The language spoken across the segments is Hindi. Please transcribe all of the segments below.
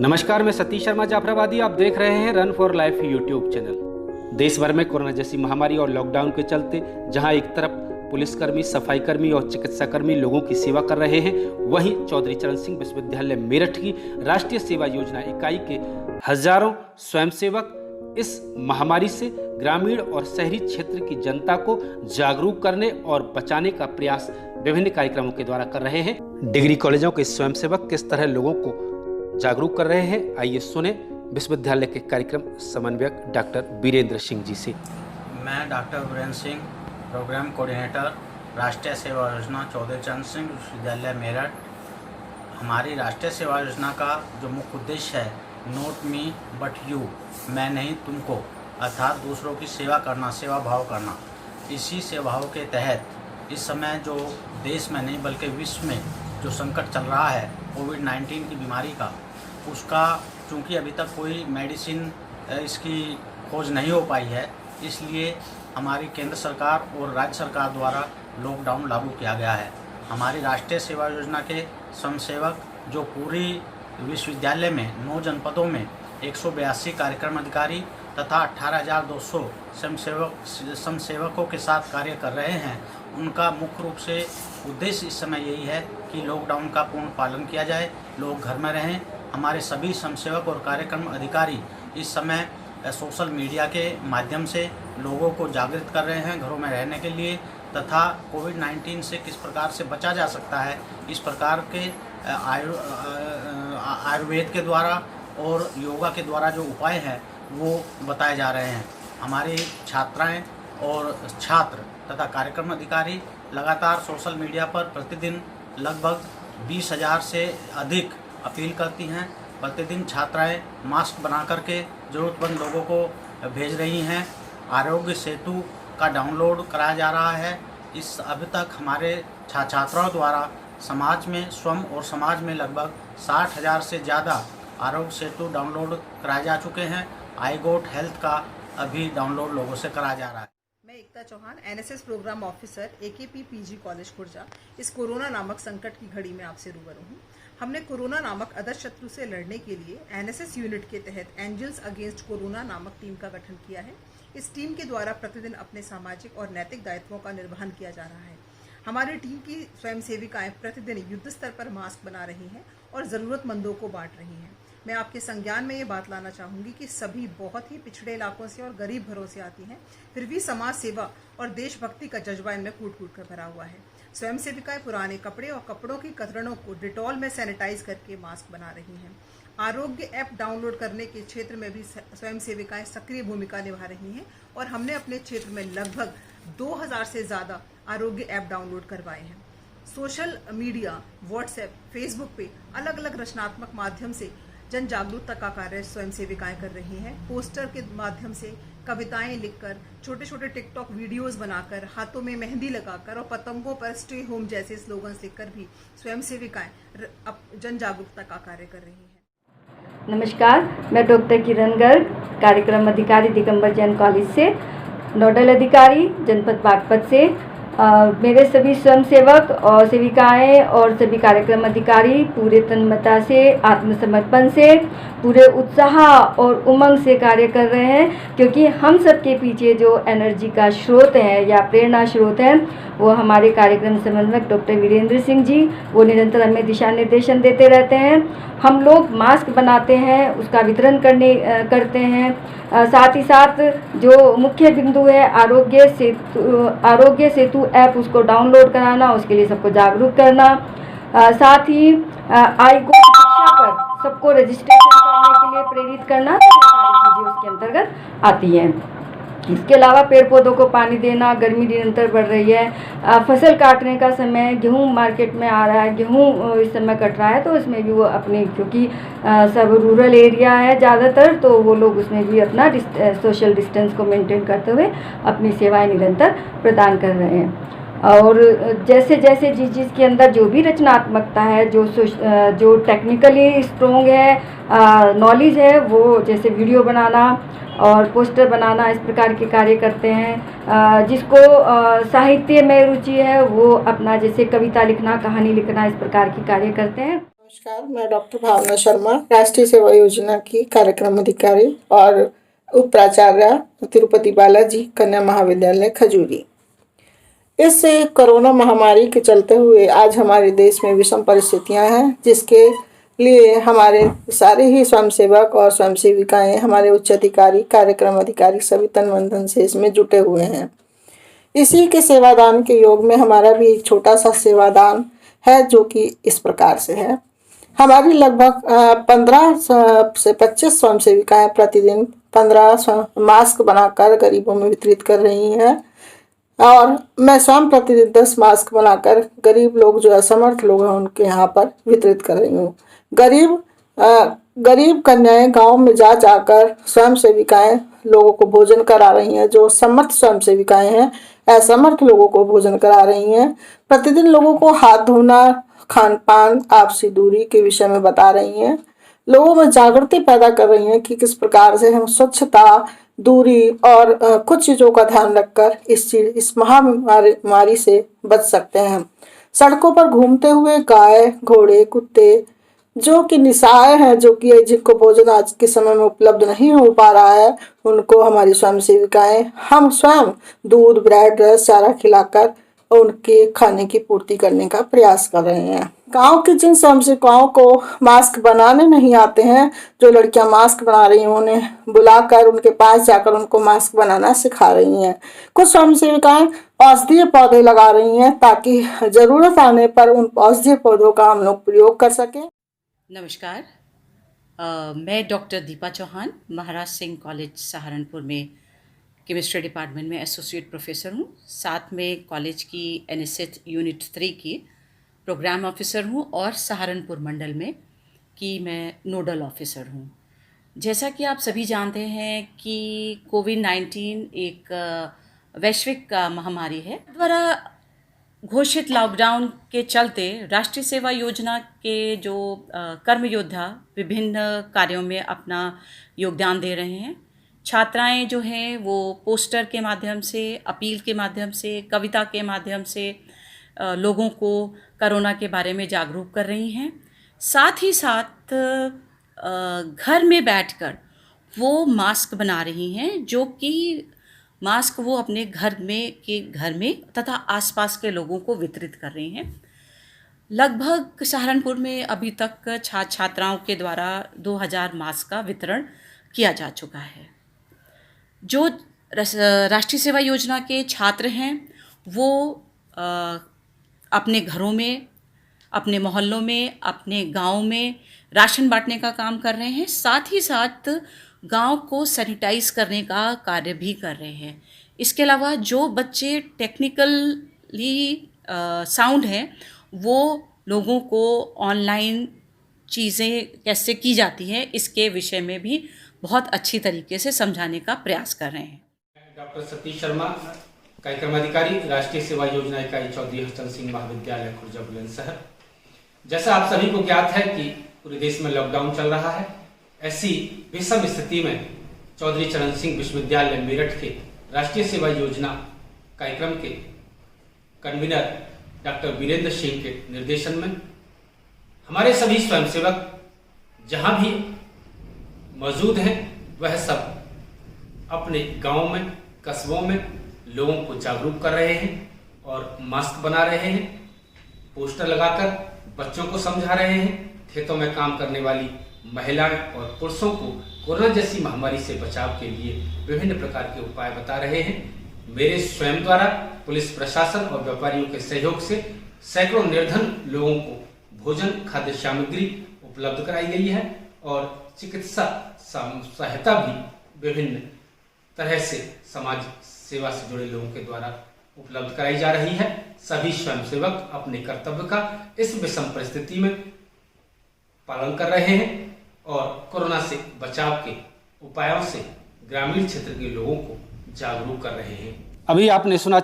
नमस्कार, मैं सतीश शर्मा जाफराबादी। आप देख रहे हैं run for life YouTube channel. देश भर में कोरोना जैसी महामारी और लॉकडाउन के चलते जहां एक तरफ पुलिसकर्मी, सफाईकर्मी और चिकित्साकर्मी लोगों की सेवा कर रहे हैं, वहीं चौधरी चरण सिंह विश्वविद्यालय मेरठ की राष्ट्रीय सेवा योजना इकाई के हजारों स्वयंसेवक इस महामारी से ग्रामीण और शहरी क्षेत्र की जनता को जागरूक करने और बचाने का प्रयास विभिन्न कार्यक्रमों के द्वारा कर रहे हैं। डिग्री कॉलेजों के स्वयंसेवक किस तरह लोगों को जागरूक कर रहे हैं, आइए सुने विश्वविद्यालय के कार्यक्रम समन्वयक डॉक्टर वीरेंद्र सिंह जी से। मैं doctor Virendra Singh, program coordinator, Rashtriya Seva योजना चौधरी चरण सिंह विश्वविद्यालय मेरठ। हमारी राष्ट्रीय सेवा योजना का जो मुख्य उद्देश्य है, नॉट मी बट यू, मैं नहीं तुमको, अर्थात दूसरों की सेवा करना, सेवा भाव करना। इसी सेवाओं के तहत इस समय जो देश में नहीं बल्कि विश्व में जो संकट चल रहा है कोविड-19 की बीमारी का, उसका चूँकि अभी तक कोई मेडिसिन इसकी खोज नहीं हो पाई है, इसलिए हमारी केंद्र सरकार और राज्य सरकार द्वारा लॉकडाउन लागू किया गया है। हमारी राष्ट्रीय सेवा योजना के स्वयंसेवक जो पूरी विश्वविद्यालय में 9 जनपदों में 182 कार्यक्रम अधिकारी तथा 18,200 स्वयंसेवकों के साथ कार्य कर रहे हैं, उनका मुख्य रूप से उद्देश्य इस समय यही है कि लॉकडाउन का पूर्ण पालन किया जाए, लोग घर में रहें। हमारे सभी स्वयंसेवक और कार्यक्रम अधिकारी इस समय सोशल मीडिया के माध्यम से लोगों को जागृत कर रहे हैं घरों में रहने के लिए, तथा कोविड-19 से किस प्रकार से बचा जा सकता है, इस प्रकार के आयुर्वेद के द्वारा और योगा के द्वारा जो उपाय हैं वो बताए जा रहे हैं। हमारी छात्राएं और छात्र तथा कार्यक्रम अधिकारी लगातार सोशल मीडिया पर प्रतिदिन लगभग 20,000 से अधिक अपील करती हैं। प्रतिदिन छात्राएं मास्क बना करके ज़रूरतमंद लोगों को भेज रही हैं। आरोग्य सेतु का डाउनलोड कराया जा रहा है। इस अभी तक हमारे छात्राओं द्वारा समाज में और समाज में लगभग 60,000 से ज़्यादा आरोग्य सेतु डाउनलोड कराए जा चुके हैं। आई गोट हेल्थ का अभी डाउनलोड लोगों से कराया जा रहा है। मैं Ekta Chauhan, NSS program officer, AKP PG college Khurja, इस कोरोना नामक संकट की घड़ी में आपसे रूबरू हूँ। हमने कोरोना नामक अदर शत्रु से लड़ने के लिए एनएसएस यूनिट के तहत एंजल्स अगेंस्ट कोरोना नामक टीम का गठन किया है। इस टीम के द्वारा प्रतिदिन अपने सामाजिक और नैतिक दायित्वों का निर्वहन किया जा रहा है। हमारी टीम की स्वयं सेविकाएं प्रतिदिन युद्ध स्तर पर मास्क बना रही हैं और ज़रूरतमंदों को बांट रही हैं। मैं आपके संज्ञान में ये बात लाना चाहूँगी कि सभी बहुत ही पिछड़े इलाकों से और गरीब घरों से आती हैं, फिर भी समाज सेवा और देशभक्ति का जज्बा इनमें कूट कूट कर भरा हुआ है। स्वयं सेविकाएं पुराने कपड़े और कपड़ों की कतरनों को डिटॉल में सैनिटाइज करके मास्क बना रही हैं। आरोग्य ऐप डाउनलोड करने के क्षेत्र में भी स्वयं सेविकाएं सक्रिय भूमिका निभा रही हैं और हमने अपने क्षेत्र में लगभग 2000 से ज़्यादा आरोग्य ऐप डाउनलोड करवाए हैं। सोशल मीडिया, व्हाट्सएप, फेसबुक पे अलग अलग रचनात्मक माध्यम से जन जागरूकता का कार्य स्वयं सेविकाएं कर रही हैं। पोस्टर के माध्यम से कविताएं लिखकर, छोटे छोटे टिकटॉक वीडियोस बनाकर, हाथों में मेहंदी लगाकर और पतंगों पर स्टे होम जैसे स्लोगन्स लिखकर भी स्वयं सेविकाएं जन जागरूकता का कार्य कर रही हैं। नमस्कार, मैं डॉक्टर किरण गर्ग, कार्यक्रम अधिकारी दिगंबर जैन कॉलेज से, नोडल अधिकारी जनपद बागपत से। मेरे सभी स्वयंसेवक और सेविकाएं और सभी कार्यक्रम अधिकारी पूरे तन्मयता से, आत्मसमर्पण से, पूरे उत्साह और उमंग से कार्य कर रहे हैं, क्योंकि हम सबके पीछे जो एनर्जी का स्रोत है या प्रेरणा स्रोत है वो हमारे कार्यक्रम समन्वयक डॉक्टर वीरेंद्र सिंह जी, वो निरंतर हमें दिशा निर्देशन देते रहते हैं। हम लोग मास्क बनाते हैं, उसका वितरण करते हैं। साथ ही साथ जो मुख्य बिंदु है आरोग्य सेतु ऐप, उसको डाउनलोड कराना, उसके लिए सबको जागरूक करना। साथ ही आई गो शिक्षा पर सबको रजिस्ट्रेशन करने के लिए प्रेरित करना, तो ये सारी चीज़ें उसके अंतर्गत आती हैं। इसके अलावा पेड़ पौधों को पानी देना, गर्मी निरंतर बढ़ रही है, फसल काटने का समय, गेहूं मार्केट में आ रहा है, गेहूं इस समय कट रहा है, तो उसमें भी वो अपने, क्योंकि सब रूरल एरिया है ज़्यादातर, तो वो लोग उसमें भी अपना सोशल डिस्टेंस को मेंटेन करते हुए अपनी सेवाएं निरंतर प्रदान कर रहे हैं। और जैसे जैसे जिसके अंदर जो भी रचनात्मकता है, जो टेक्निकली स्ट्रॉन्ग है, नॉलेज है, वो जैसे वीडियो बनाना और पोस्टर बनाना, इस प्रकार के कार्य करते हैं। जिसको साहित्य में रुचि है वो अपना जैसे कविता लिखना, कहानी लिखना, इस प्रकार के कार्य करते हैं। नमस्कार, मैं डॉक्टर भावना शर्मा, राष्ट्रीय सेवा योजना की कार्यक्रम अधिकारी और उप प्राचार्य तिरुपति बालाजी कन्या महाविद्यालय खजूरी। इस कोरोना महामारी के चलते हुए आज हमारे देश में विषम परिस्थितियां हैं, जिसके लिए हमारे सारे ही स्वयंसेवक और स्वयं सेविकाएं, हमारे उच्च अधिकारी, कार्यक्रम अधिकारी सभी तन मन धन से इसमें जुटे हुए हैं। इसी के सेवादान के योग में हमारा भी एक छोटा सा सेवादान है, जो कि इस प्रकार से है। हमारी लगभग 15 से 25 स्वयं सेविकाएं प्रतिदिन 15 मास्क बनाकर गरीबों में वितरित कर रही हैं, और मैं स्वयं प्रतिदिन 10 मास्क बनाकर गरीब लोग जो असमर्थ लोग हैं उनके यहाँ पर वितरित कर रही हूँ। गरीब कन्याएं गांव में जा जाकर स्वयं सेविकाएं लोगों को भोजन करा रही हैं। जो समर्थ स्वयं सेविकाएं हैं असमर्थ लोगों को भोजन करा रही हैं। प्रतिदिन लोगों को हाथ धोना, खान पान, आपसी दूरी के विषय में बता रही हैं। लोगों में जागृति पैदा कर रही हैं कि किस प्रकार से हम स्वच्छता, दूरी और कुछ चीज़ों का ध्यान रखकर इस महामारी से बच सकते हैं। सड़कों पर घूमते हुए गाय, घोड़े, कुत्ते जो कि निसहाय हैं, जो कि जिनको भोजन आज के समय में उपलब्ध नहीं हो पा रहा है, उनको हमारी स्वयं सेविकाएं हम स्वयं दूध, ब्रेड, रस, चारा खिलाकर उनके खाने की पूर्ति करने का प्रयास कर रहे हैं। गांव की जिन स्वयं सेविकाओं को मास्क बनाने नहीं आते हैं, जो लड़कियां मास्क बना रही हैं, उन्हें बुलाकर उनके पास जाकर उनको मास्क बनाना सिखा रही हैं। कुछ स्वयं सेविकाएं औषधीय पौधे लगा रही हैं, ताकि जरूरत आने पर उन औषधीय पौधों का हम लोग प्रयोग कर सकें। नमस्कार, मैं डॉक्टर दीपा चौहान, महाराज सिंह कॉलेज सहारनपुर में केमिस्ट्री डिपार्टमेंट में एसोसिएट प्रोफेसर हूँ। साथ में कॉलेज की एनएसएस यूनिट 3 की प्रोग्राम ऑफिसर हूँ और सहारनपुर मंडल में की मैं नोडल ऑफिसर हूँ। जैसा कि आप सभी जानते हैं कि कोविड-19 एक वैश्विक महामारी है। द्वारा घोषित लॉकडाउन के चलते राष्ट्रीय सेवा योजना के जो कर्म योद्धा विभिन्न कार्यों में अपना योगदान दे रहे हैं। छात्राएं जो हैं वो पोस्टर के माध्यम से, अपील के माध्यम से, कविता के माध्यम से लोगों को कोरोना के बारे में जागरूक कर रही हैं। साथ ही साथ घर में बैठकर वो मास्क बना रही हैं, जो कि मास्क वो अपने घर में तथा आसपास के लोगों को वितरित कर रही हैं। लगभग सहारनपुर में अभी तक छात्राओं के द्वारा 2000 मास्क का वितरण किया जा चुका है। जो राष्ट्रीय सेवा योजना के छात्र हैं वो अपने घरों में, अपने मोहल्लों में, अपने गांव में राशन बांटने का काम कर रहे हैं। साथ ही साथ गांव को सैनिटाइज करने का कार्य भी कर रहे हैं। इसके अलावा जो बच्चे टेक्निकली साउंड हैं वो लोगों को ऑनलाइन चीज़ें कैसे की जाती हैं इसके विषय में भी बहुत अच्छी तरीके से समझाने का प्रयास कर रहे हैं। डॉक्टर सतीश शर्मा, कार्यक्रम अधिकारी, राष्ट्रीय सेवा योजना इकाई चौधरी हरचंद सिंह महाविद्यालय खुर्जा बुलंदशहर। जैसा आप सभी को ज्ञात है कि पूरे देश में लॉकडाउन चल रहा है। ऐसी विषम स्थिति में चौधरी चरण सिंह विश्वविद्यालय मेरठ के राष्ट्रीय सेवा योजना कार्यक्रम के कन्वीनर डॉक्टर वीरेंद्र सिंह के निर्देशन में हमारे सभी स्वयंसेवक जहां भी मौजूद हैं वह सब अपने गांव में, कस्बों में लोगों को जागरूक कर रहे हैं और मास्क बना रहे हैं, पोस्टर लगाकर बच्चों को समझा रहे हैं। खेतों में काम करने वाली महिलाएं और पुरुषों को कोरोना जैसी महामारी से बचाव के लिए विभिन्न प्रकार के उपाय बता रहे हैं। मेरे स्वयं द्वारा पुलिस प्रशासन और व्यापारियों के सहयोग से सैकड़ों निर्धन लोगों को भोजन, खाद्य सामग्री उपलब्ध कराई गई है और चिकित्सा सहायता भी विभिन्न तरह से समाज सेवा से जुड़े लोगों के द्वारा उपलब्ध कराई जा रही है। सभी स्वयंसेवक अपने कर्तव्य का इस विषम परिस्थिति में पालन कर रहे हैं और कोरोना से बचाव के उपायों से ग्रामीण क्षेत्र के लोगों को जागरूक कर रहे हैं। अभी आपने सुना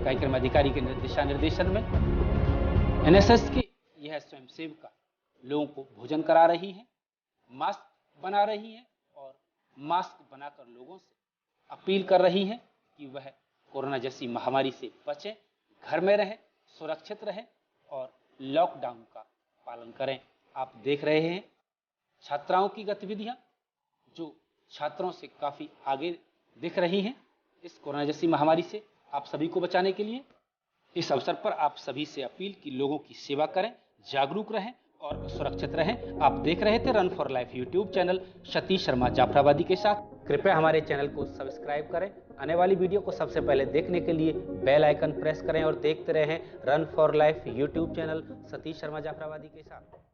कार्यक्रम अधिकारी के दिशा निर्देशन में एनएसएस की यह स्वयंसेविका लोगों को भोजन करा रही है, मास्क बना रही है और मास्क बनाकर लोगों से अपील कर रही है कि वह कोरोना जैसी महामारी से बचें, घर में रहें, सुरक्षित रहें और लॉकडाउन का पालन करें। आप देख रहे हैं छात्राओं की गतिविधियां जो छात्रों से काफ़ी आगे दिख रही हैं इस कोरोना जैसी महामारी से आप सभी को बचाने के लिए। इस अवसर पर आप सभी से अपील कि लोगों की सेवा करें, जागरूक रहें और सुरक्षित रहें। आप देख रहे थे run for life YouTube channel Satish Sharma Jafarabadi के साथ। कृपया हमारे चैनल को सब्सक्राइब करें। आने वाली वीडियो को सबसे पहले देखने के लिए बेल आइकन प्रेस करें और देखते रहें run for life YouTube channel Satish Sharma Jafarabadi के साथ।